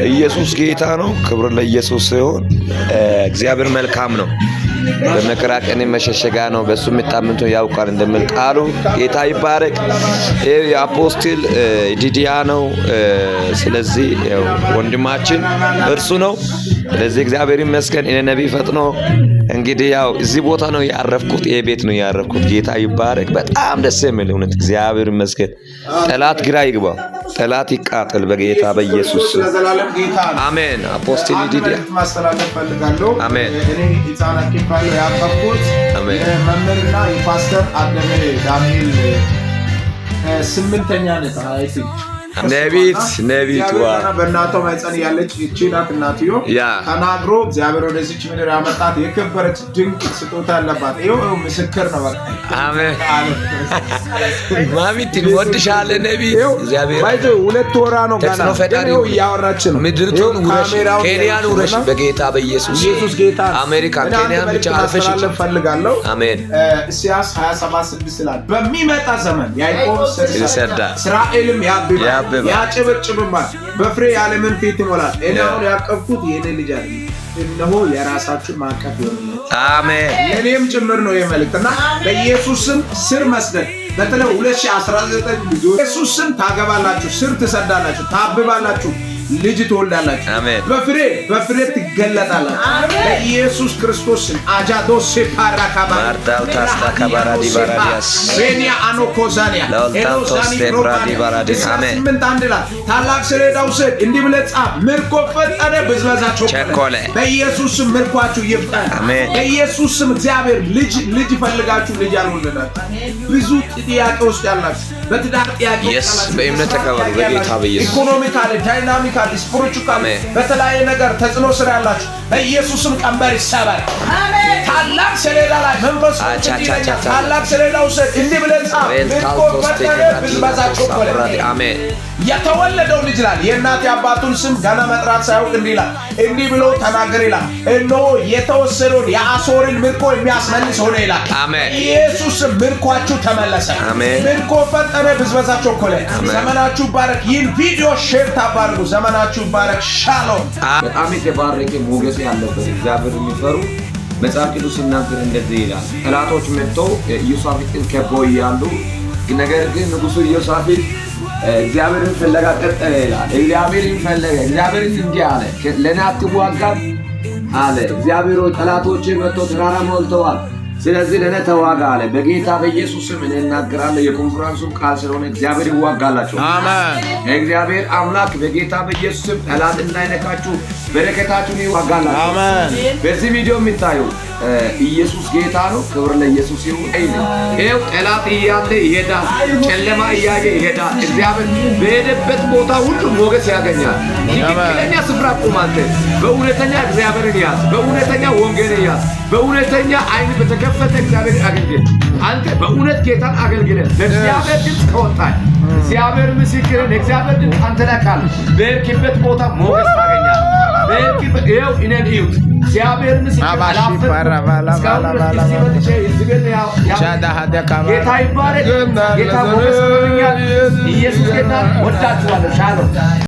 ኢየሱስ ጌታ ነው። ክብር ለኢየሱስ ሲሆን እግዚአብሔር መልካም ነው። በመከራ ቀን መሸሸጊያ ነው። በሱ የሚታመኑት ያውቃል እንደሚል ቃሉ ጌታ ይባረክ። የአፖስትል ዲዲያ ነው። ስለዚህ ወንድማችን እርሱ ነው። ስለዚህ እግዚአብሔር ይመስገን። እኔ ነቢይ ፈጥኖ እንግዲህ ያው እዚህ ቦታ ነው ያረፍኩት። ይሄ ቤት ነው ያረፍኩት። ጌታ ይባረክ። በጣም ደስ የሚል እውነት እግዚአብሔር ይመስገን። ጠላት ግራ ይግባው፣ ጠላት ይቃጠል በጌታ በኢየሱስ አሜን። አፖስትል ዲዲያ ማስተላለፍ ፈልጋለሁ። አሜን። እኔ ኢጻናት ከፋለ ያቀርኩት መምህርና የፓስተር አደመ ዳንኤል ስምንተኛ ነታ አይሲ ነቢት በእናቷ ማይጸን ያለች እቺ ናት እናትዮ ተናግሮ እግዚአብሔር ወደዚች ምድር ያመጣት የከበረች ድንቅ ስጦታ አለባት። ይኸው ምስክር ነው። በቃ አሜን። ማሚት ወድሻለ ነቢት እግዚአብሔር ባይዘ 2 ወራ ነው ገና ነው ያወራች ነው። ምድርቱን ውረሽ፣ ኬንያን ውረሽ በጌታ በኢየሱስ ኢየሱስ ጌታ አሜሪካ ኬንያን ብቻ አልፈሽ ፈልጋለሁ። አሜን። ኢሳይያስ 27:6 ላይ በሚመጣ ዘመን ያዕቆብ ይሰዳ እስራኤልም ያብባል ያጨበጭብማል፣ በፍሬ የዓለምን ፊት ይሞላል። እኔ አሁን ያቀፍኩት የኔ ልጅ አለ። እነሆ የራሳችሁ ማቀፍ ይሆናል። አሜን። ለኔም ጭምር ነው የመልእክትና በኢየሱስ ስም ስር መስደድ በተለይ 2019 ልጆች ኢየሱስ ስም ታገባላችሁ፣ ስር ትሰዳላችሁ፣ ታብባላችሁ፣ ልጅ ትወልዳላችሁ። አሜን። በፍሬ ትገለጣላችሁ። በኢየሱስ ክርስቶስ ስም አጃዶ ሴፓራካባ ማርዳው ታስታ ካባራ ዲባራዲያስ ሬኒያ አኖኮዛኒያ ለወልታውቶስ ዲባራዲስ አሜን። ምን ታንደላ ታላቅ ሰሌዳው ሰድ እንዲህ ብለህ ጻፍ። ምርኮ ፈጠነ፣ ብዝበዛቸው ቸኮለ። በኢየሱስ ስም ምርኳችሁ ይፍጠን። አሜን። በኢየሱስ ስም እግዚአብሔር ልጅ ፈልጋችሁ ልጅ አልወለዳችሁ ብዙ ጥያቄ ውስጥ ያላችሁ በትዳር ጥያቄ ያላችሁ በእምነት ተቀበሉ በጌታ በኢየሱስ ኢኮኖሚካሊ ዳይናሚካሊ ስፒሪቹዋሊ በተለያየ ነገር ተጽዕኖ ስር ያላችሁ በኢየሱስ ስም ቀንበር ይሰበር። አሜን። ታላቅ ሰሌዳ ላይ መንፈስ ታላቅ ሰሌዳ ውስጥ እንዲህ ብለህ ጻፍ። ምርኮ ፈጠነ፣ ብዝበዛቸው ቸኮለ። አሜን። የተወለደው ልጅ ይላል የእናት አባቱን ስም ገና መጥራት ሳይሆን እንዲህ ይላል፣ እንዲህ ብሎ ተናገር ይላል። እነሆ የተወሰደውን የአሦርን ምርኮ የሚያስመልስ ሆነ ይላል። አሜን። ኢየሱስ ምርኳችሁ ተመለሰ። አሜን። ምርኮ ፈጠነ፣ ብዝበዛቸው ቸኮለ። ዘመናችሁ ባረክ። ይህን ቪዲዮ ሼር ታባርጉ። ዘመናችሁ ባረክ። ሻሎም። በጣም የተባረከ ሞገስ ያለበት እግዚአብሔር የሚፈሩ መጽሐፍ ቅዱስ ሲናገር እንደዚህ ይላል። ጠላቶች መጥተው ኢዮሳፍጥን ከበው እያሉ ነገር ግን ንጉሡ ኢዮሳፍጥ እግዚአብሔርን ፍለጋ ቀጠለ ይላል። እግዚአብሔርን ፈለገ። እግዚአብሔርን እንዲህ አለ፣ ለእኔ አትዋጋም አለ። እግዚአብሔር ሆይ ጠላቶቼ መጥተው ተራራ ሞልተዋል፣ ስለዚህ ለእኔ ተዋጋ አለ። በጌታ በኢየሱስ ስም እኔ እናገራለሁ። የኮንፈረንሱም ቃል ስለሆነ እግዚአብሔር ይዋጋላችሁ። አሜን። እግዚአብሔር አምላክ በጌታ በኢየሱስ ስም ጠላት እንዳይነካችሁ በረከታችሁን ይዋጋላችሁ። አሜን። በዚህ ቪዲዮ የሚታዩ ኢየሱስ ጌታ ነው። ክብር ለኢየሱስ ይሁን። ይሄው ጠላት እያለ ይሄዳል፣ ጨለማ እያየ ይሄዳል። እግዚአብሔር በሄደበት ቦታ ሁሉ ሞገስ ያገኛል። ትክክለኛ ስፍራ ቁም። አንተ በእውነተኛ እግዚአብሔርን ያዝ፣ በእውነተኛ ወንጌልን ያዝ፣ በእውነተኛ አይን በተከፈተ እግዚአብሔር አገልግል። አንተ በእውነት ጌታን አገልግለ ለእግዚአብሔር ድምፅ ከወጣህ እግዚአብሔር ምስክርን እግዚአብሔር ድምፅ አንተ ላይ ካለ በሄድክበት ቦታ ሞገስ ታገኛለህ። በሄድክበት ይኸው እኔን እዩት። እግዚአብሔር ምስክር ጌታ ይባረክ። ጌታ ሞገስ ይሆንኛል። ኢየሱስ ጌታ ወዳችኋለሁ። ሻሎም